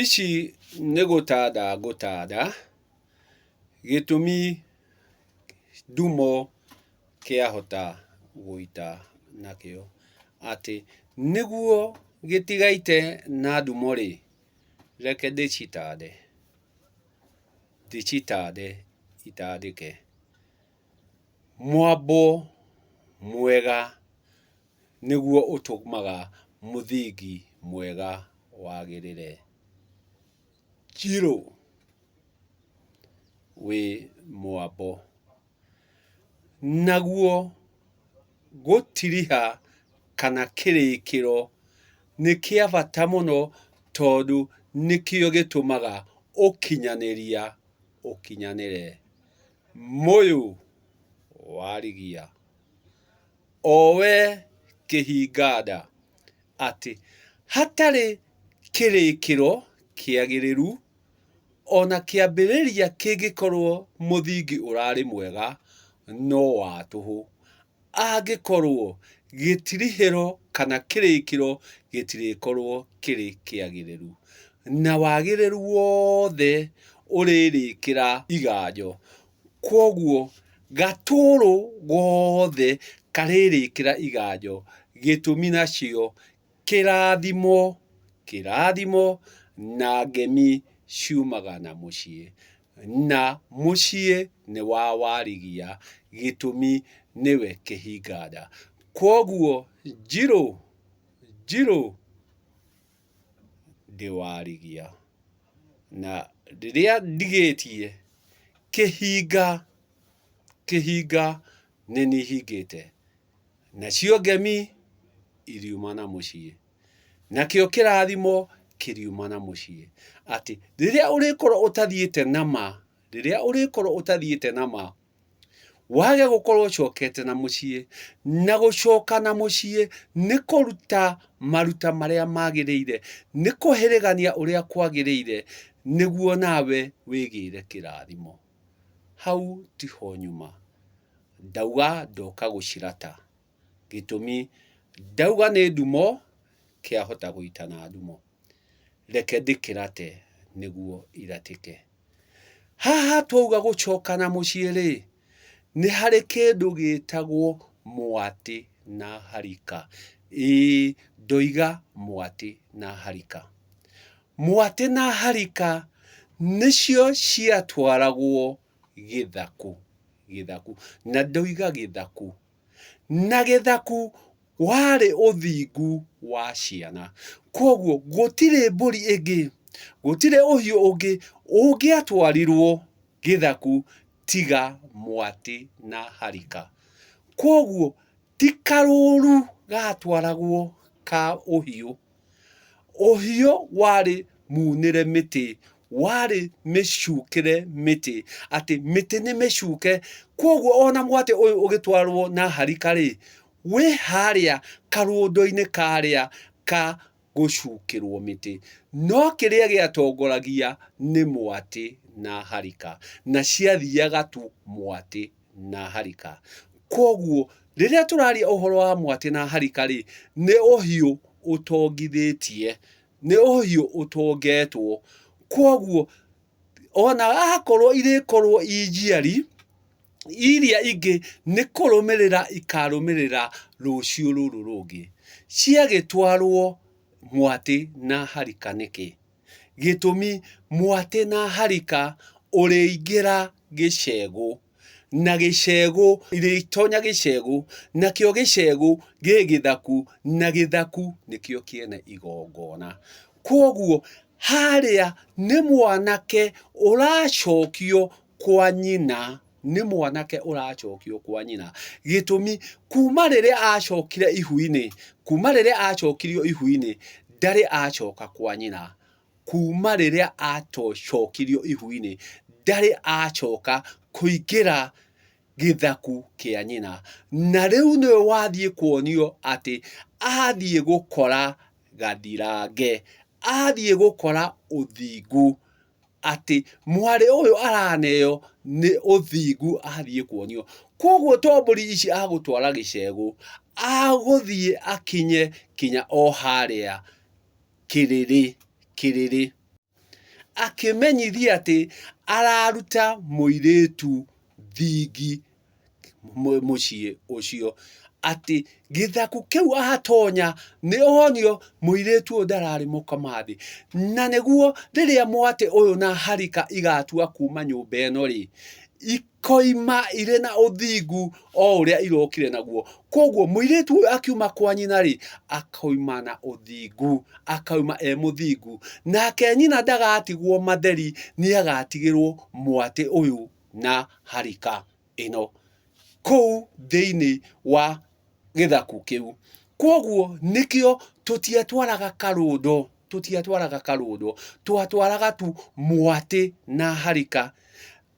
Ici nĩ gũtanda ngũtanda gĩtũmi ndumo kĩahota gũita nakĩo atĩ nĩguo gĩtigaite na ndumo rĩ, reke ndĩcitande itandĩke. Mwambo mwega nĩguo ũtũmaga mũthingi mwega wagĩrĩre. Njirũ wĩ mwambo, naguo gũtiriha kana kĩrĩkĩro nĩ kĩa bata mũno, tondũ nĩkĩo gĩtũmaga ũkinyanĩria ũkinyanĩre. Mũyũ warigia, o we kĩhinga-nda, atĩ hatarĩ kĩrĩkĩro kĩagĩrĩru ona kĩambĩrĩria kĩngĩkorwo mũthingi ũrarĩ mwega no wa tũhũ, angĩkorwo gĩtirihĩro kana kĩrĩkĩro gĩtirĩkorwo kĩrĩ kĩagĩrĩru, na wagĩrĩru wothe ũrĩrĩkĩra iganjo. Kwoguo gatũrũ gothe karĩrĩkĩra iganjo, gĩtũmi nacio kĩrathimo na ngemi ciumaga na mũciĩ, na mũciĩ nĩ wa warigia, gĩtũmi nĩwe kĩhinga-nda. Kwoguo njirũ ndĩ warigia, na rĩrĩa ndigĩtie kĩhinga nĩ niĩ hingĩte, nacio ngemi iriuma na mũciĩ, nakĩo kĩrathimo kĩriuma na mũciĩ. Atĩ rĩrĩa ũrĩkorwo ũtathiĩte na ma, wage gũkorwo ũcokete na mũciĩ, na gũcoka na mũciĩ nĩ kũruta maruta marĩa magĩrĩire, nĩ kũhĩrĩgania ũrĩa kwagĩrĩire, nĩguo nawe wĩgĩre kĩrathimo. Hau tiho nyuma, ndauga ndoka gũcirata, gĩtũmi ndauga nĩ ndumo kĩahota gũita na ndumo, reke ndĩkĩrate nĩguo iratĩke. Haha twauga gũcoka na mũciĩ rĩ, nĩ harĩ kĩndũ gĩtagwo mwatĩ na harika. Ĩĩ, ndoiga mwatĩ na harika. Mwatĩ na harika nĩcio ciatwaragwo gĩthaku, na ndoiga gĩthaku. Na gĩthaku warĩ ũthingu wa ciana. Kwoguo gũtirĩ mbũri ĩngĩ, gũtirĩ ũhiũ ũngĩ ũngĩatwarirwo gĩthaku tiga mwatĩ na harika. Kwoguo ti karũũru gatwaragwo ka ũhiũ. Ũhiũ warĩ munĩre mĩtĩ, warĩ mĩcukĩre mĩtĩ, atĩ mĩtĩ nĩ mĩcuke. Kwoguo ona mwatĩ ũyũ ũgĩtwarwo na harika rĩ, wĩ harĩa karũndo-inĩ karĩa ka gũcukĩrwo mĩtĩ, no kĩrĩa gĩatongoragia nĩ mwatĩ na harika, na ciathiaga tu mwatĩ na harika. Kwoguo rĩrĩa tũraria ũhoro wa mwatĩ na harika rĩ, nĩ ũhiũ ũtongithĩtie, nĩ ũhiũ ũtongetwo. Kwoguo ona akorwo irĩkorwo i njiari, iria ingĩ nĩ kũrũmĩrĩra ikarũmĩrĩra rũciũ rũrũ rũngĩ. Ciagĩtwarwo mwatĩ na harika nĩkĩ? Gĩtũmi mwatĩ na harika ũrĩingĩra gĩcegũ, na gĩcegũ irĩtonya gĩcegũ, nakĩo gĩcegũ gĩ gĩthaku, na gĩthaku nĩkĩo kĩene igongona. Kwoguo harĩa nĩ mwanake ũracokio kwa nyina, nĩ mwanake ũracokio kwa nyina. Gĩtũmi kuma rĩrĩa acokirio ihu-inĩ, ndarĩ acoka kwa nyina. Kuma rĩrĩa acokirio ihu-inĩ, ndarĩ acoka kũingĩra gĩthaku kĩa nyina. Na rĩu nĩwe wathiĩ kuonio atĩ athiĩ gũkora gathirange, athiĩ gũkora ũthingu, atĩ mwarĩ ũyũ araneo nĩ ũthingu athiĩ kuonio. Kwoguo to mbũri ici agũtwara gĩcegũ, agũthiĩ akinye kinya o harĩa Kĩrĩrĩ. akimenyithia ati araruta muiretu thingi muciĩ ucio ati githaku kiu ahatonya ni onio muiretu ndarari mukamathi na niguo riria mwate uyu na Harika igatua kuma nyumba eno ri ikoima ire na uthingu o uria irokire naguo koguo muiretu akiuma kwa nyina ri akoima na uthingu akauma muthingu nake nyina ndagatigwo matheri ni agatigirwo mwate uyu na Harika ino kou thiini wa githaku kiu koguo nikio tutiatwaraga karundo twatwaraga tu mwate na Harika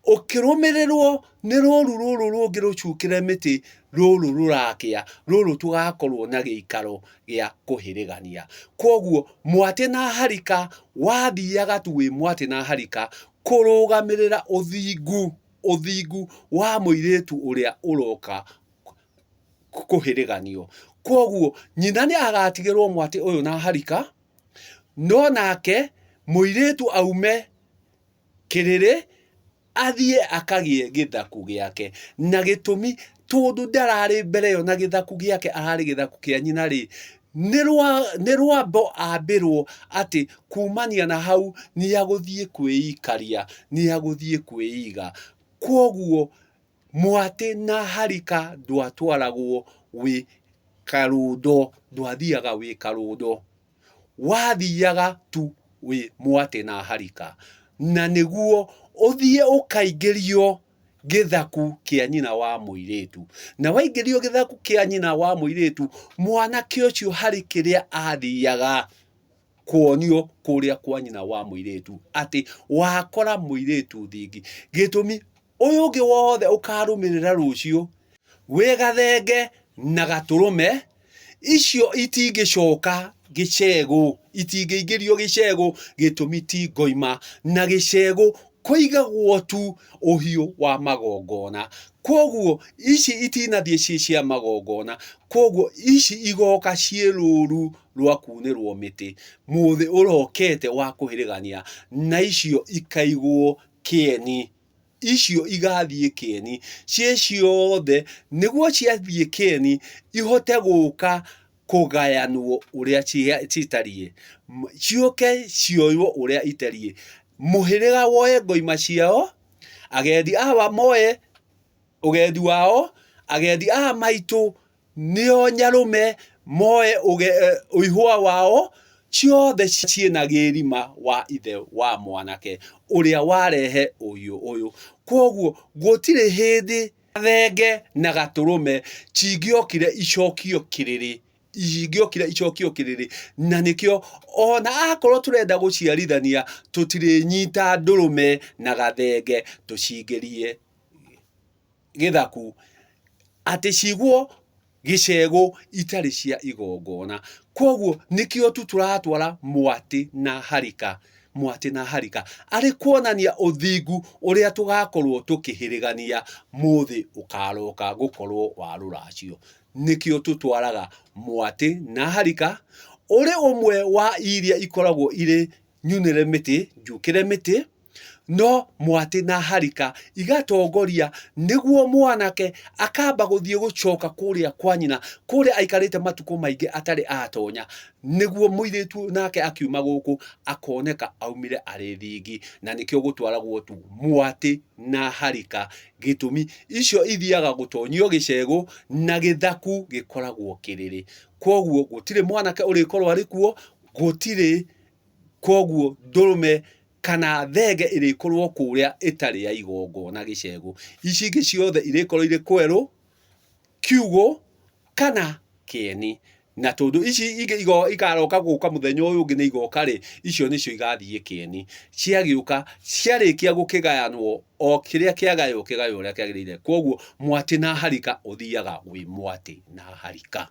ukirumirirwo ni ruru rungi rucukire miti ruru rurakia ruru tugakorwo na giikaro gia kuhirigania koguo mwate na Harika wathiaga tu wi mwate na Harika kurugamirira uthingu wa muiretu uria uroka kuhiriganio koguo nyina ni agatigirwo mwate uyu na Harika no nake muiretu aume kiriri athie akagie githaku giake na gitumi tondu ndarari mbere yo na githaku giake arari githaku kia nyina ri ni rwambo ambirwo ati kumania na hau ni aguthie kwiikaria ni aguthie kwiiga koguo mwate na Harika ndwatwaragwo wi karundo ndwathiaga wi karundo wathiaga tu wi mwate na Harika na niguo uthie ukaingirio githaku kia nyina wa muiretu na waingirio githaku kia nyina wa muiretu mwanake ucio hari kiria athiaga kuonio kuria kwa nyina wa muiretu ati wakora muiretu thingi gitumi uyu ungi wothe ukarumirira rucio wi gathenge na gaturume icio itingicoka gicegu itingiingirio gicegu gitumi ti ngoima na gicegu kuigagwo tu uhiu wa magongona koguo ici itinathie cia magongona koguo ici igoka ciiruru rwa kunirwo miti muthi urokete wa kuhirigania na icio ikaigwo kieni icio igathie kieni ciothe niguo ciathie kieni ihote guka kugayanwo uria citarie cioke cioywo uria itarie muhiriga woye ngoima ciao agendi awa moye ugendi wao agendi maitu nio nyarume moye uihwa wao ciothe ciina girima wa ithe wa mwanake uria warehe uyu koguo gutire hindi thenge na gaturume cingiokire icokio kiriri na nikio ona akorwo turenda guciarithania tutire nyita ndurume na gathenge tucingirie githaku ati cigwo gicegu itari cia igongona koguo nikio turatwara mwate na Harika ari kuonania uthingu uria tugakorwo tukihirigania muthi ukaroka gukorwo wa ruracio nikio tutwaraga mwate na Harika uri umwe wa iria ikoragwo iri nyunire miti njukire miti no mwate na Harika igatongoria niguo mwanake akamba guthie gucoka kuria kwa nyina kuria aikarite matuko maingi atari atonya niguo muiretu nake akiuma guku akoneka aumire ari thingi na nikio gutwaragwo tu mwate na Harika gitumi icio ithiaga gutonyio gicegu na githaku gikoragwo kiriri koguo gutire mwanake urikorwo ari kuo gutire koguo ndurume kana thenge irikorwo kuria itari ya igongona gicegu ici ingi ciothe irikorwo iri kweru kiugo kana kieni na tondu ici ingi ikaroka guka muthenya uyu ungi ni igoka ri icio nicio igathie kieni ciagiuka ciarikia gukigayanwo o kiria kiagayo uria kiagirire koguo mwate na Harika uthiaga wi mwate na Harika.